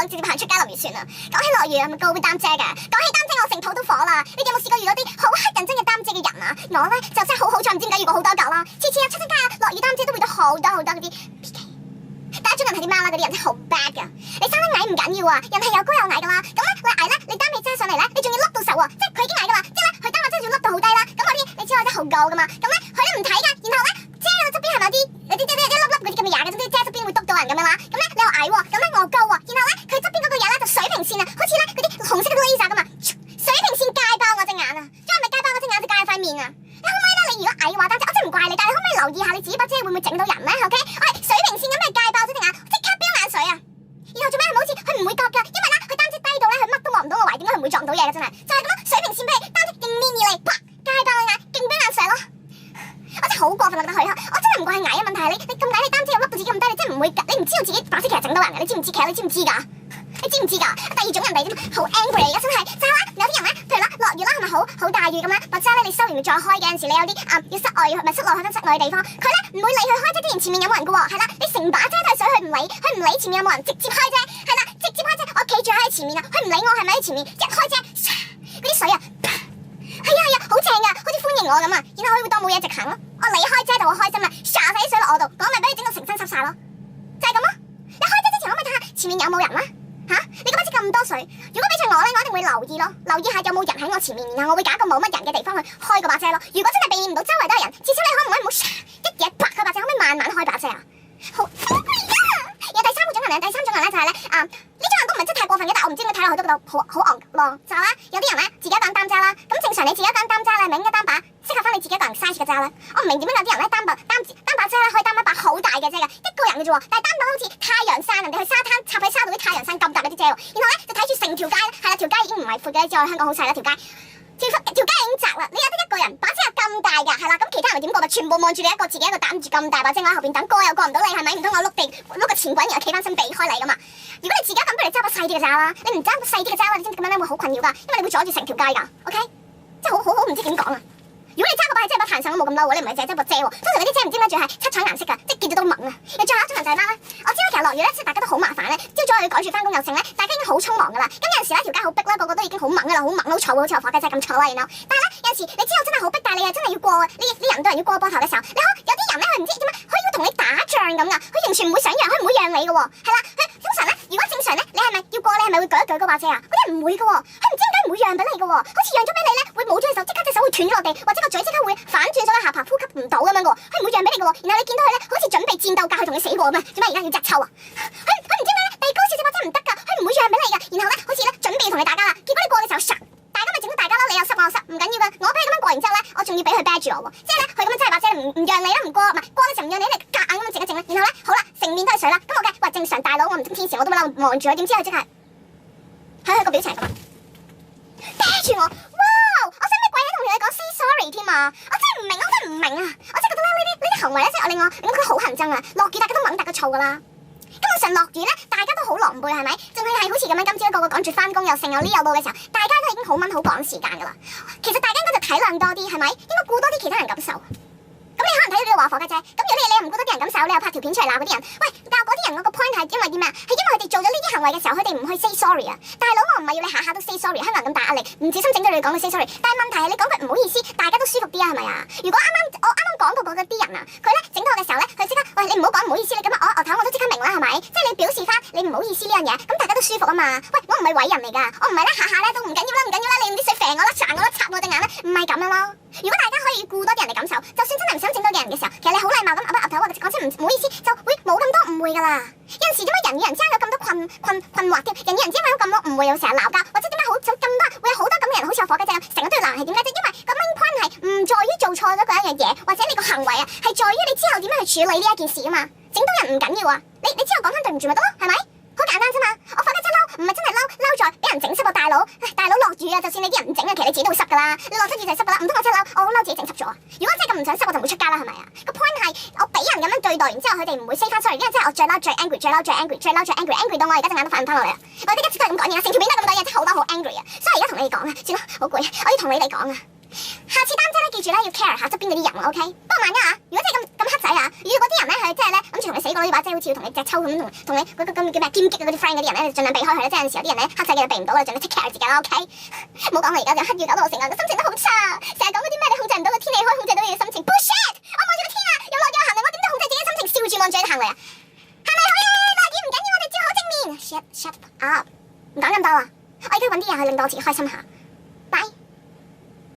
直接行出街淋雨算啦。講起落雨係咪個個會擔遮㗎？講起擔遮，我成肚都火啦！你哋有冇試過遇到啲好乞人憎嘅擔遮嘅人啊？我咧就真係好彩，唔知點解遇過好多嚿啦。次次出親街落雨擔遮都會到好多嗰啲。第一種人係啲貓啦，嗰啲人真係好 bad 㗎。你生得矮唔緊要啊，人係有高有矮㗎啦。咁咧你矮咧，你擔起遮上嚟咧，你仲要笠到手喎，即係佢已經矮㗎啦，之後咧佢擔把遮仲要笠到好低啦。咁我啲你知我真係好高㗎嘛，咁咧佢都唔睇㗎。然後咧遮嘅側邊係咪有啲一粒粒嗰啲咁嘅嘢嘅，總之遮側邊會篤到人咁樣啦。咁咧你又矮喎，咁咧我高喎，然後咧佢側邊嗰個嘢咧就水平線啊，好似咧嗰啲紅色嘅 laser 咁啊，水平線界爆我隻眼啊，再唔係界爆我隻眼就界塊面啊。你可唔可以咧？你如果矮嘅話，擔遮我真係唔怪你，但係你可唔可以留意下你自己把遮會唔會整到人咧 ？OK， 我係水平線咁嚟界爆咗隻眼，即刻飆眼水啊！然後做咩係咪好似佢唔會覺㗎？因為咧佢擔遮低到咧，佢乜都望唔到我圍，點解佢唔會撞到嘢嘅真係？就係咁咯，水平線俾你擔遮勁面而嚟，啪界爆我眼，勁飆眼水咯！我真係好過分，我覺得佢，我真係唔怪係矮啊，問題係你咁矮，你擔遮又笠到自己咁低，你真係唔會，你唔知道自己把遮其實整到人嘅，你知唔知？其實你知唔知㗎？你知唔知㗎？第二種人哋啫嘛，好 angry 而家真係，就係咧有啲人咧，譬如啦落雨啦，係咪好大雨咁咧？把遮咧你收完要再開嘅，有陣時你有啲要室外唔係室內去翻室外嘅地方，佢咧唔會理佢開遮之前前面有冇人嘅喎，係啦，你成把遮都係水，佢唔理前面有冇人，直接開遮，係啦，直接開遮，我企住喺前面啊，佢唔理我係咪喺前面，一開遮，嗰啲水啊，係啊，好正㗎，好似歡迎我咁啊，然後佢會當冇嘢直行咯，我離開遮就會開心啦，灑晒啲水落我度，講明俾你整到成身濕晒咯，就係咁咯，你開遮之前可唔可以睇下前面有冇人啊？吓！你嗰把遮咁多水，如果俾着我咧，我一定會留意咯，留意下有冇人喺我前面，然後我會揀一個冇乜人嘅地方去開嗰把遮咯。如果真係避免唔到周圍都係人，至少你可唔可以唔好一嘢拔佢把遮，可唔可以慢慢開把遮啊？好，有第三個種人咧，第三種人咧就係咧呢種人都唔係真係太過分嘅，但係我唔知點解睇落去都覺得好戇戇，就係咧有啲人咧自己一個人擔遮啦，咁正常你自己一個人擔遮咧，咪應該擔把適合翻你自己一個人 size 嘅遮咧。我唔明點解有啲人咧擔把遮咧可以擔一把好大嘅遮嘅，一個人嘅啫喎，但係擔到好似太陽傘，人哋去沙灘插喺沙度啲太陽傘咁大嗰啲遮喎，然後咧就睇住成條街咧，係啦，條街已經唔係闊嘅，你知我香港好細啦條街。條街已經窄啦，你有得一個人把遮又咁大㗎，係啦，咁其他人點過咪全部望住你一個，自己一個擔住咁大把遮，我喺後邊等過又過唔到你，係咪？唔通我碌個前滾然後企翻身避開你㗎嘛？如果你自己咁，不如你揸把細啲嘅遮啦，你唔揸把細啲嘅遮啦，你知唔知咁樣咧會好困擾㗎？因為你會阻住成條街㗎 ，OK？ 真係好唔知點講啊！如果你揸個把係真係把彈傘都冇咁嬲喎，你唔係淨係揸把遮喎，通常嗰啲遮唔知點解仲係七彩顏色㗎，即係見到都猛啊！又最後一種人就係咩咧？我知啦，其實落雨咧，即係大家都好麻煩咧，朝早又要趕住翻工又剩咧，大家已經好匆忙㗎啦。咁有陣時咧條街好逼啦，個個都已經好猛㗎啦，好猛好嘈，好似我火雞仔咁嘈啦，然後，但係咧有陣時你知道真係好逼，但係你又真係要過呢人都係要過波頭嘅時候，你好有啲人咧佢唔知點解，佢要同你打仗咁㗎，佢完全唔會想讓，佢唔會讓你嘅喎，係啦，佢通常咧如果正常咧，你係咪要過？你係咪會舉一舉嗰把遮啊？嗰啲唔會嘅喎，佢唔知點解唔會讓俾你嘅喎，好似讓咗俾你咧會冇咗隻手，即刻隻手會斷咗落地，或者個嘴即刻會反轉咗個下巴，呼吸唔到咁樣嘅喎，佢唔會讓俾你嘅喎，然後你見到佢咧好似準備戰鬥㗎，佢同你死過咁啊，做咩而家要隻抽啊？佢唔知咩咧，地高少少把遮唔得㗎，佢唔會讓俾你㗎，然後咧好似咧準備同你打交啦，結果你過嘅時候，大家咪整到大家咯，你又濕我又濕，唔緊要㗎，我俾佢咁樣過完之後咧，我仲要俾佢啤住我喎，即係咧佢咁樣真係把遮唔讓你啦，唔過唔係過嘅時候唔讓你，你夾硬咁樣整一整啦，然後咧好啦，成面都係水啦，咁我嘅喂正常大佬我唔通天時我都冇望住佢，點知佢即係佢個表情咁啊，啤住我，哇！我使咩鬼喺同你講 say sorry 添啊！我真係唔明，我真係唔明啊！我真係覺得咧呢啲行為咧，即係令我佢好恨憎啊！落雨大家都猛大個燥噶啦，根本上落雨咧，大家都好狼狽係咪？仲係好似咁樣，今朝個個趕住翻工又剩有呢有路嘅時候，大家都已經好掹好趕時間噶啦。其實大家應該就體諒多啲係咪？應該顧多啲其他人感受。咁你可能睇到呢個話火嘅啫。咁如果你又唔顧多啲人感受，你又拍條片出嚟鬧嗰啲人，喂！但係嗰啲人嗰個 point 係因為啲咩啊？係因為佢哋做咗呢啲行為嘅時候，佢哋唔去 say sorry 啊！大佬，我唔係要你下下都 say sorry，香港人咁大壓力，唔小心整到你講佢 say sorry。但係問題係你講佢唔好意思，大家都舒服啲啊，係咪啊？如果我啱啱講過嗰啲人啊，佢咧整到我嘅時候咧，佢即刻喂，你唔好講唔好意思，你咁樣我頭我都即刻明啦，係咪？即係你表示翻你唔好意思呢樣嘢，咁大家都舒服啊嘛。喂，我唔係偉人嚟㗎，我唔係咧下下咧都唔緊要啦，你用啲水肥我啦，擦我啦，插我隻眼咧，唔係咁樣咯。如果大家可以顧多啲人嘅感受，就算真係唔想整到嘅人嘅時候，其實你好禮貌咁岌頭或者講聲唔好意思，就會冇咁多誤會㗎啦。有陣時點解人與人之間有咁多困惑嘅？人與人之間有咁多誤會，有成日鬧交，或者點解會有好多咁嘅人好似我火雞仔咁，成日都要鬧係點解啫？因為個 main point 係唔在於做錯咗嗰一樣嘢，或者你個行為啊，係在於你之後點樣去處理呢一件事啊嘛。整到人唔緊要啊，你之後講翻對唔住咪得咯，係咪？好簡單啫嘛。我火雞仔嬲，唔係真係嬲在俾人整濕個大佬。大佬落雨啊，就算你啲人唔整啊，其實你自己都會濕㗎啦。你落親雨就係濕㗎啦，唔通我真係嬲？我好嬲自己整濕咗啊！如果真係咁唔想濕，我就唔會出街啦，係咪啊？個 point 係我俾人咁樣對待，然之後佢哋唔會 say 翻 sorry，因為真係我最嬲最 angry 到我而家隻眼都發唔翻落嚟啦。我哋一直都係咁講嘢，成條片都係咁多嘢，真係好多好 angry 啊！所以而家同你哋講啊，算啦，好攰，我要同你哋講啊。下次擔遮咧，記住咧要 care 下側邊嗰啲人 ，OK？不過萬一啊，如果真係咁黑仔啊，遇到嗰啲人咧，佢真係咧諗住同你死過咧，呢把遮好似要同你隻抽咁，同你嗰個咁叫咩劍擊嗰啲 friend 嗰啲人咧，盡量避開佢啦。即係有陣時有啲人咧黑仔嘅避唔到啦，盡量 take care 自己啦。OK，唔好講啦，而家就黑要搞到我成個人心情都好差，成日講嗰啲咩你控制唔到個天氣，可以控制到你嘅心情。Bullshit！我望住個天啊，又落又行嚟，我點都控制自己嘅心情，笑住望住你行嚟啊！係咪好嘢？落雨唔緊要，我哋照好正面。Shut up！唔講咁多啦，我而家揾啲嘢去令到我自己開心下。